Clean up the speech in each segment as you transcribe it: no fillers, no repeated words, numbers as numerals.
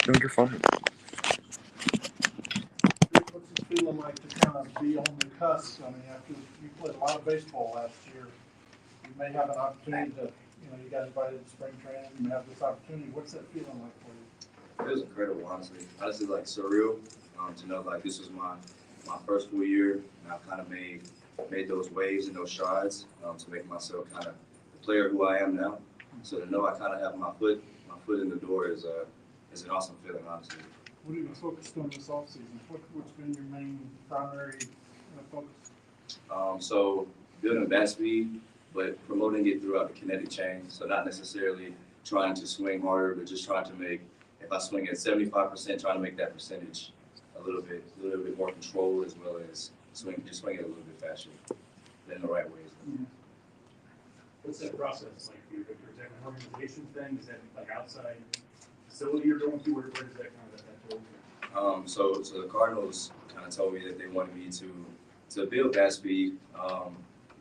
No, you're fine. What's it feeling like to kind of be on the cusp? I mean, after you played a lot of baseball last year, you may have an opportunity to, you got invited to spring training, you have this opportunity. What's that feeling like for you? It was incredible, honestly. Honestly, like surreal to know like this was my first full year, and I've kind of made those waves and those strides to make myself kind of the player who I am now. So to know I kind of have my foot in the door is an awesome feeling, honestly. What have you focused on this offseason? What's been your main primary focus? So building bat speed, but promoting it throughout the kinetic chain. So not necessarily trying to swing harder, but just trying to make, if I swing at 75%, trying to make that percentage a little bit more controlled, as well as swing it a little bit faster, in the right ways. Mm-hmm. What's that process like for you, Victor? Is that an organization thing? Is that like outside facility you're going to? Where does that kind of that go? So the Cardinals kind of told me that they wanted me to build bat speed,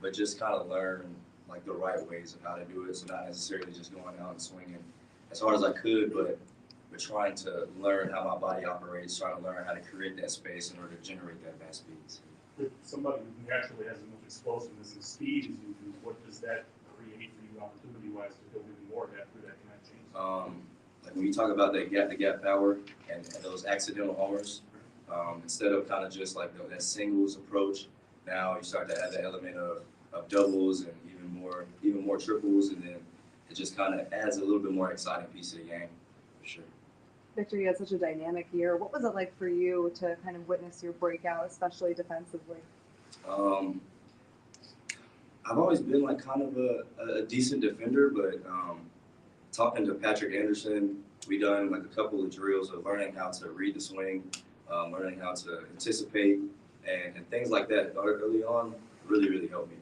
but just kind of learn like the right ways of how to do it. So not necessarily just going out and swinging as hard as I could, but trying to learn how my body operates, trying to learn how to create that space in order to generate that bat speed. For somebody who naturally has as much explosiveness and speed as you do, what does that create for you opportunity-wise to build even more of that through that kind of change? Like when you talk about the gap power and those accidental homers, instead of kind of just like that singles approach, now you start to add the element of doubles and even more triples, and then it just kind of adds a little bit more exciting piece of the game, for sure. Victor, you had such a dynamic year. What was it like for you to kind of witness your breakout, especially defensively? I've always been like kind of a decent defender, but talking to Patrick Anderson, we done like a couple of drills of learning how to read the swing, learning how to anticipate, and things like that early on really helped me.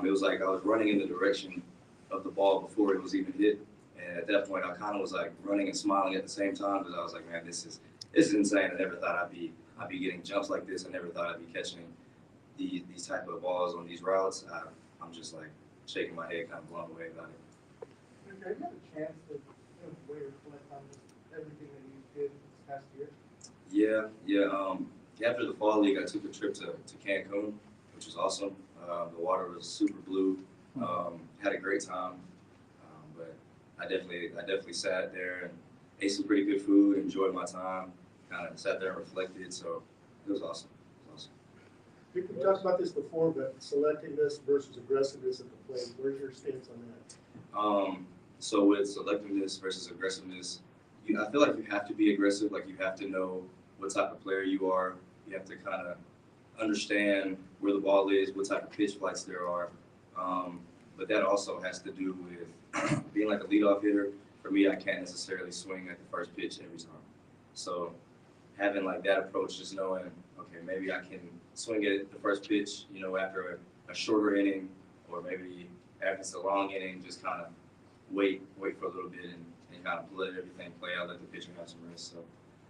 It was like I was running in the direction of the ball before it was even hit. And at that point, I kind of was like running and smiling at the same time, because I was like, man, this is insane. I never thought I'd be getting jumps like this. I never thought I'd be catching these type of balls on these routes. I'm just like shaking my head, kind of blown away about it. Have you had a chance to reflect on everything that you did this past year? Yeah. After the fall league, I took a trip to Cancun, which was awesome. The water was super blue. Had a great time. But I definitely sat there and ate some pretty good food, enjoyed my time, kind of sat there and reflected. So it was awesome. We talked about this before, but selectiveness versus aggressiveness at the plate. Where's your stance on that? So with selectiveness versus aggressiveness, I feel like you have to be aggressive. Like you have to know what type of player you are. You have to kind of understand where the ball is, what type of pitch flights there are. But that also has to do with being like a leadoff hitter. For me, I can't necessarily swing at the first pitch every time. So having like that approach, just knowing, okay, maybe I can swing at the first pitch, after a shorter inning, or maybe after it's a long inning, just kind of wait for a little bit and kind of let everything play out, let the pitcher have some rest. So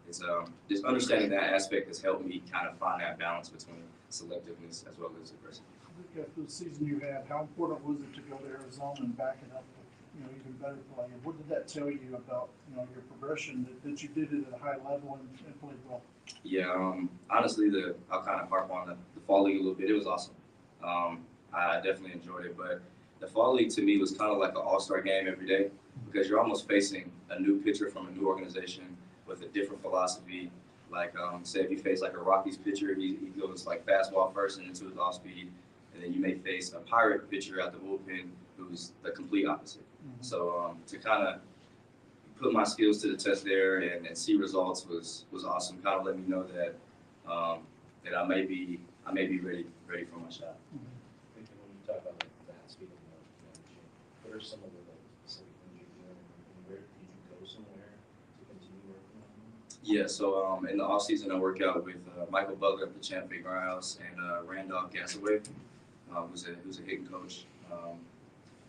it's just understanding that aspect has helped me kind of find that balance between selectiveness as well as aggressiveness. After the season you had, how important was it to go to Arizona and back it up with, even better play? And what did that tell you about, your progression, that you did it at a high level and played well? Yeah, honestly, I'll kind of harp on the fall league a little bit. It was awesome. I definitely enjoyed it, but the fall league to me was kind of like an all-star game every day, because you're almost facing a new pitcher from a new organization with a different philosophy. Like, say if you face like a Rockies pitcher, he goes like fastball first and into his off speed, and then you may face a Pirate pitcher out the bullpen who's the complete opposite. Mm-hmm. So to kind of put my skills to the test there and see results was awesome. Kind of let me know that that I may be ready for my shot. Mm-hmm. When you talk about like that speed of what are some of the specific things you're doing, and where did you go somewhere to continue working on them? Yeah, so in the off season I work out with Michael Butler at the Champ Bay Grindhouse and Randolph Gasaway, who's a hitting coach.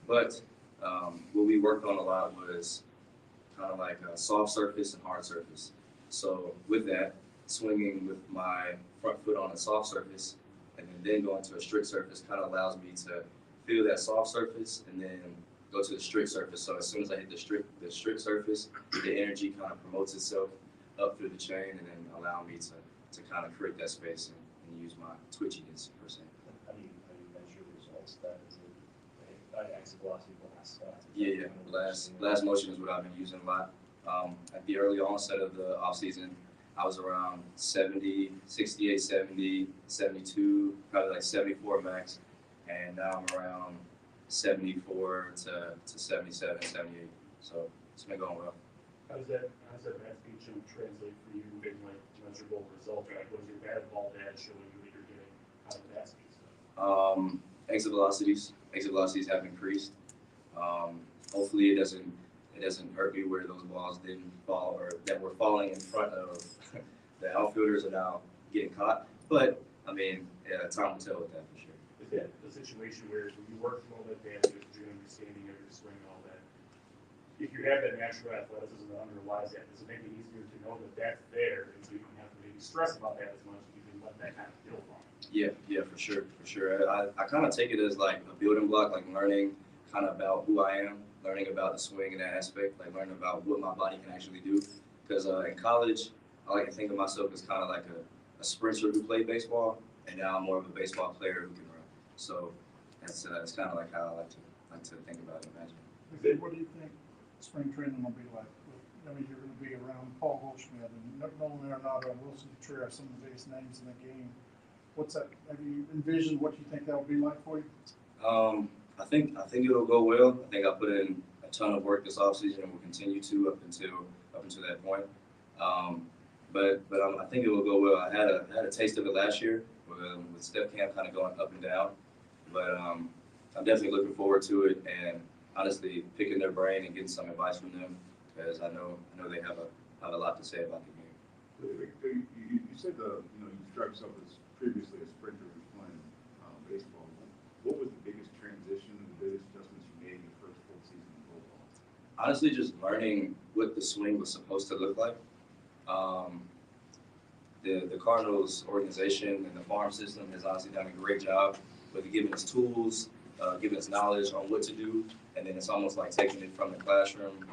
But what we worked on a lot was kind of like a soft surface and hard surface. So with that, swinging with my front foot on a soft surface and then going to a strict surface kind of allows me to feel that soft surface and then go to the strict surface. So as soon as I hit the strict surface, the energy kind of promotes itself up through the chain and then allow me to kind of create that space and use my twitchiness per se. How do you measure results? That is exit velocity blast. Yeah. Blast motion is what I've been using a lot. At the early onset of the off season, I was around 70, 68, 70, 72, probably like 74 max. And now I'm around 74 to 77, 78. So it's been going well. How does that bat speed jump translate for you in like measurable results? Like what is your bat ball dad showing you that you're getting out of bat speed stuff? Exit velocities have increased. Hopefully it doesn't hurt me where those balls didn't fall or that were falling in front of the outfielders are now getting caught. But I mean, time will tell with that for sure. Is that the situation where you work from all that data, your understanding of your swing and all that? If you have that natural athleticism that underlies that, does it make it easier to know that that's there, and so you don't have to maybe stress about that as much, and you can let that kind of build on it? Yeah, for sure. I kind of take it as like a building block, like learning kind of about who I am, learning about the swing in that aspect, like learning about what my body can actually do. Because in college, I like to think of myself as kind of like a sprinter who played baseball, and now I'm more of a baseball player who can run. So that's kind of like how I like to think about it, imagine. What do you think spring training will be like? I mean, you're going to be around Paul Goldschmidt and Nolan Arenado, Wilson Contreras, some of the biggest names in the game. What's that? Have you envisioned what you think that will be like for you? I think it'll go well. I think I put in a ton of work this offseason and will continue to up until that point. But I think it will go well. I had a taste of it last year with step camp kind of going up and down. But I'm definitely looking forward to it and honestly picking their brain and getting some advice from them because I know they have a lot to say about the game. You said you described yourself as previously a sprinter who's playing baseball. What was the biggest transition, the biggest adjustments you made in your first full season of football? Honestly, just learning what the swing was supposed to look like. The Cardinals organization and the farm system has honestly done a great job with giving us tools, giving us knowledge on what to do, and then it's almost like taking it from the classroom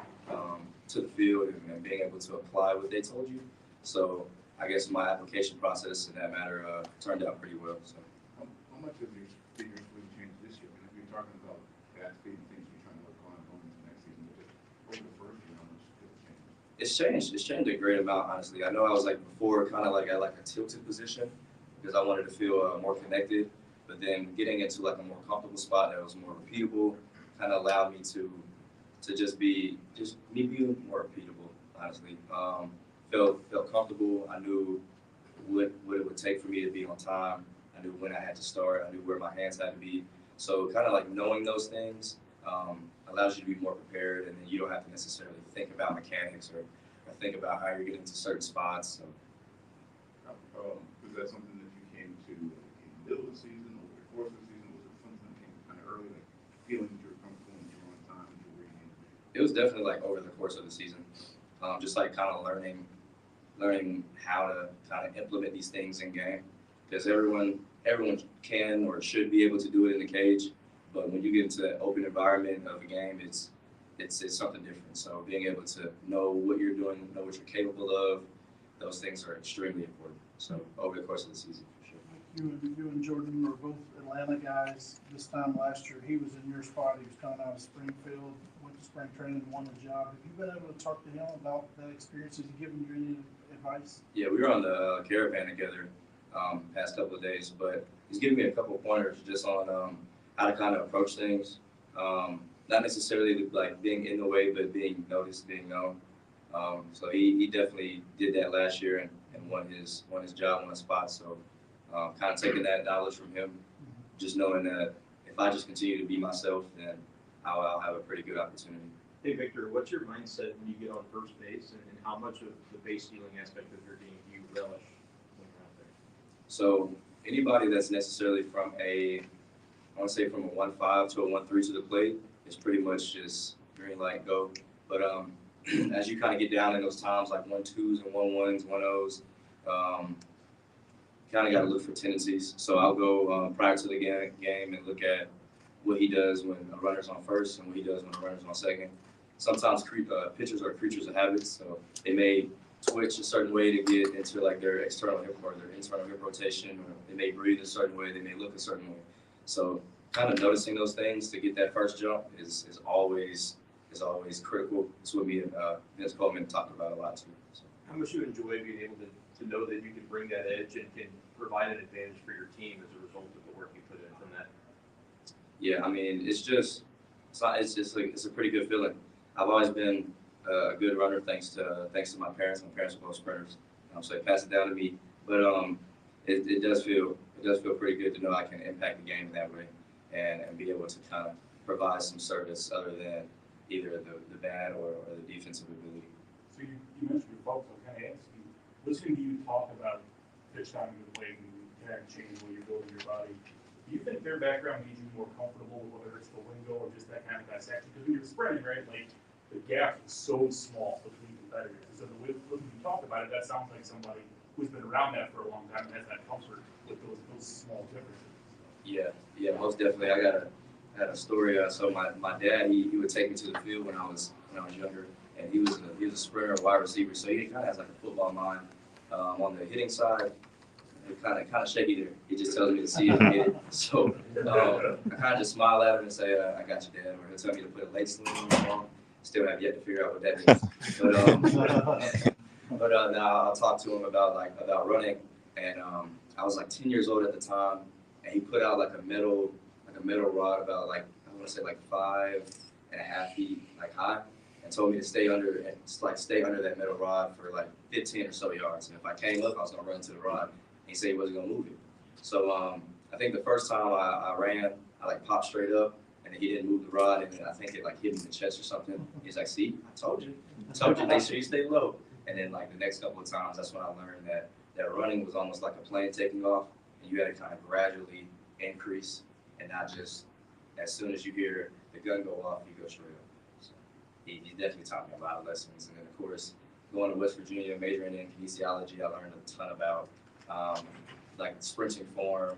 to the field and being able to apply what they told you. So I guess my application process in that matter turned out pretty well. So How much of your swing changed this year? I mean, if you're talking about bat speed and things you're trying to work on going into next season, but just over the first year, how much did it change? it's changed a great amount, honestly. I know I was like before kind of like at like a tilted position because I wanted to feel more connected, but then getting into like a more comfortable spot that was more repeatable kind of allowed me to just be more repeatable, honestly. Felt comfortable. I knew what it would take for me to be on time. I knew when I had to start. I knew where my hands had to be. So kind of like knowing those things allows you to be more prepared, and then you don't have to necessarily think about mechanics or think about how you're getting to certain spots. So. Was that something that you came to in the middle of the season, over the course of the season? Was it something that came kind of early, like feeling that you were comfortable and you were on time and you were reading? It was definitely like over the course of the season, just like kind of learning how to kind of implement these things in game, because everyone can or should be able to do it in the cage, but when you get into that open environment of a game, it's something different. So being able to know what you're doing, know what you're capable of, those things are extremely important. So over the course of the season, for sure. You and Jordan were both Atlanta guys this time last year. He was in your spot. He was coming out of Springfield, went to spring training, and won the job. Have you been able to talk to him about that experience? Has he given you any advice? Yeah, we were on the caravan together past couple of days, but he's given me a couple of pointers just on how to kind of approach things. Not necessarily like being in the way, but being noticed, being known. So he definitely did that last year and won his job, won a spot. So kind of taking that knowledge from him, just knowing that if I just continue to be myself, then I'll have a pretty good opportunity. Hey Victor, what's your mindset when you get on first base, and how much of the base stealing aspect of your game do you relish when you're out there? So anybody that's necessarily from a 1-5 to a 1-3 to the plate is pretty much just green light, go. But as you kind of get down in those times like 1-2s and 1-1s, 1-0s, kind of got to look for tendencies. So I'll go prior to the game and look at what he does when a runner's on first and what he does when a runner's on second. Sometimes pitchers are creatures of habits, so they may twitch a certain way to get into like their external hip or their internal hip rotation, or they may breathe a certain way, they may look a certain way. So kind of noticing those things to get that first jump is always critical. It's what me and Vince Coleman talked about a lot too. So. How much you enjoy being able to know that you can bring that edge and can provide an advantage for your team as a result of the work you put in from that? Yeah, I mean, it's a pretty good feeling. I've always been a good runner thanks to my parents. My parents were both sprinters, so they passed it down to me. But it does feel pretty good to know I can impact the game in that way and be able to kind of provide some service other than either the bad or the defensive ability. So you mentioned your folks. I'm kind of asking, listening to you talk about pitch timing with the weight and kind of change when you're building your body. Do you think their background made you more comfortable, whether it's the lingo or just that kind of dissection? Because when you're sprinting, right, like the gap is so small between competitors. So the way when you talk about it, that sounds like somebody who's been around that for a long time and has that comfort with those small differences. Yeah, most definitely. I had a story. So my dad, he would take me to the field when I was younger, and he was a sprinter, a wide receiver. So he kind of has like a football mind. On the hitting side, kind of shaky there. He just tells me to see it and get it. So I kind of just smile at him and say, "I got you, Dad." Or he'll tell me to put a late swing on the ball. Still have yet to figure out what that means. But now I'll talk to him about running, and I was like 10 years old at the time, and he put out like a metal rod about like I want to say like 5.5 feet like high, and told me to stay under that metal rod for like 15 or so yards, and if I came up, I was gonna run to the rod. He said he wasn't gonna move it. So I think the first time I ran, I like popped straight up, and he didn't move the rod, and I think it like hit me in the chest or something. He's like, "See, I told you, make sure you stay low." And then like the next couple of times, that's when I learned that running was almost like a plane taking off, and you had to kind of gradually increase, and not just as soon as you hear the gun go off, you go straight up. So he definitely taught me a lot of lessons. And then of course, going to West Virginia, majoring in kinesiology, I learned a ton about like sprinting form,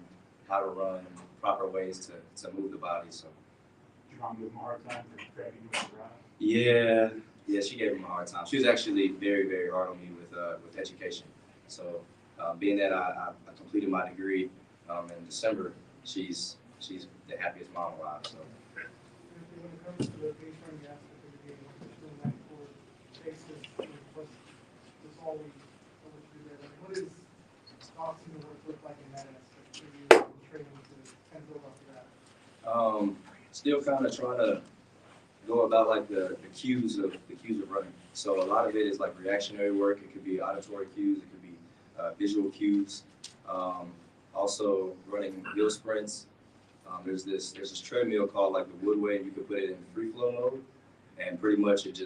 how to run, proper ways to move the body. So. Did your mom give him a hard time for grabbing you with the rod? Yeah, she gave him a hard time. She was actually very, very hard on me with education. So being that I completed my degree in December, she's the happiest mom alive. So. When it comes to the base running aspect of the game, especially 94 bases, what's always do there? What is boxing work look like in that aspect for you training to kind of build off of that? Still kind of trying to go about like the cues of running. So a lot of it is like reactionary work. It could be auditory cues. It could be visual cues. Also running wheel sprints. There's this treadmill called like the Woodway, and you can put it in free flow mode, and pretty much it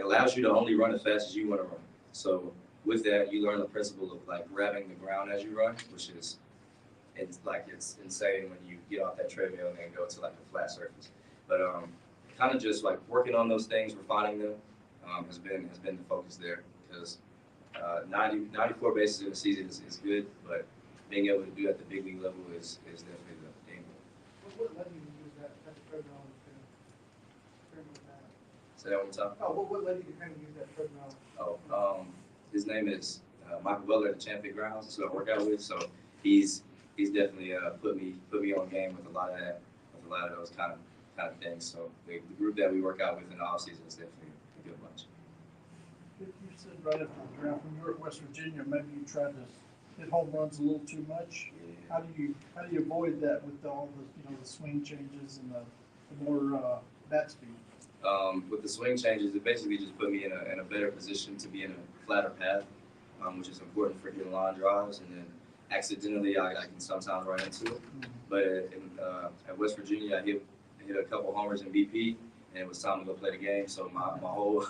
allows you to only run as fast as you want to run. So with that, you learn the principle of like grabbing the ground as you run, which is it's insane when you get off that treadmill and then go to like a flat surface. But kind of just like working on those things, refining them has been the focus there, because 94 bases in a season is good, but being able to do at the big league level is definitely the aim. What led you to use that treadmill to train with that? Say that one more time. Oh, what led you to kind of use that treadmill? His name is Michael Butler at the Champion Grounds. That's who I work out with. So he's definitely put me on game with a lot of those kind of things. So the group that we work out with in the off season is definitely a good bunch. You said right after the draft, when you were at West Virginia, maybe you tried to hit home runs a little too much. How do you avoid that with all the swing changes and the more bat speed? With the swing changes, it basically just put me in a better position to be in a flatter path, which is important for hitting line drives. And then accidentally, I can sometimes run into it. But at West Virginia, I hit a couple homers in BP, and it was time to go play the game. So my whole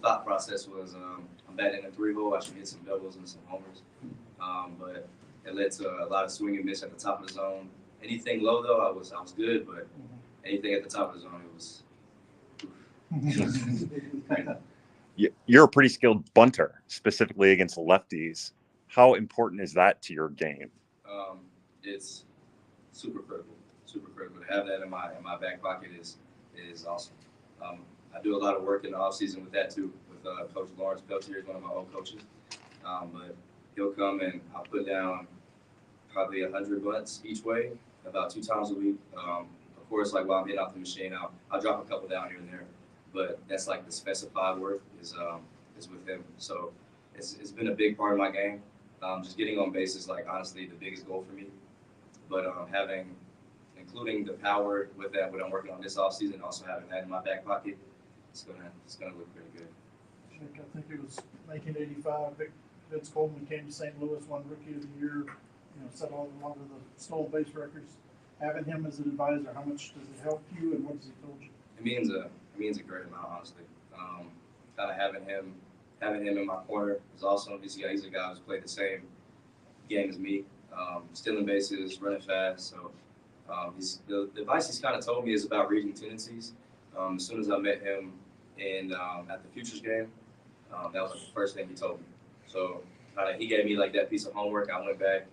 thought process was, I'm batting in a 3-hole. I should hit some doubles and some homers. But it led to a lot of swing and miss at the top of the zone. Anything low though, I was good. But anything at the top of the zone, it was. You're a pretty skilled bunter, specifically against lefties. How important is that to your game? It's super critical. Super critical to have that in my back pocket is awesome. I do a lot of work in the off season with that too, with Coach Lawrence Peltier, is one of my old coaches. But he'll come and I'll put down probably 100 bunts each way, about 2 times a week. Of course, like while I'm hitting off the machine, I'll drop a couple down here and there, but that's like the specified work is with him. So it's been a big part of my game. Just getting on base is like honestly the biggest goal for me. But including the power with that, what I'm working on this offseason, also having that in my back pocket, it's gonna look pretty good. I think it was 1985, Vince Coleman came to St. Louis, won Rookie of the Year, set all the stolen base records. Having him as an advisor, how much does it help you, and what has he told you? It means a great amount, honestly. Kind of having him in my corner is awesome. He's a guy who's played the same game as me, stealing bases, running fast. So the advice he's kind of told me is about reading tendencies. As soon as I met him at the Futures game, that was the first thing he told me. So he gave me like that piece of homework. I went back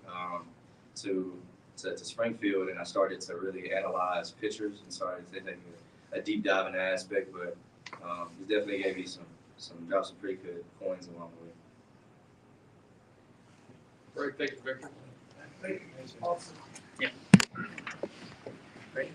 to Springfield and I started to really analyze pitchers and started to take a deep dive in that aspect. But he definitely gave me dropped some pretty good coins along the way. Great, thank you, Victor. Thank you. Awesome. Great.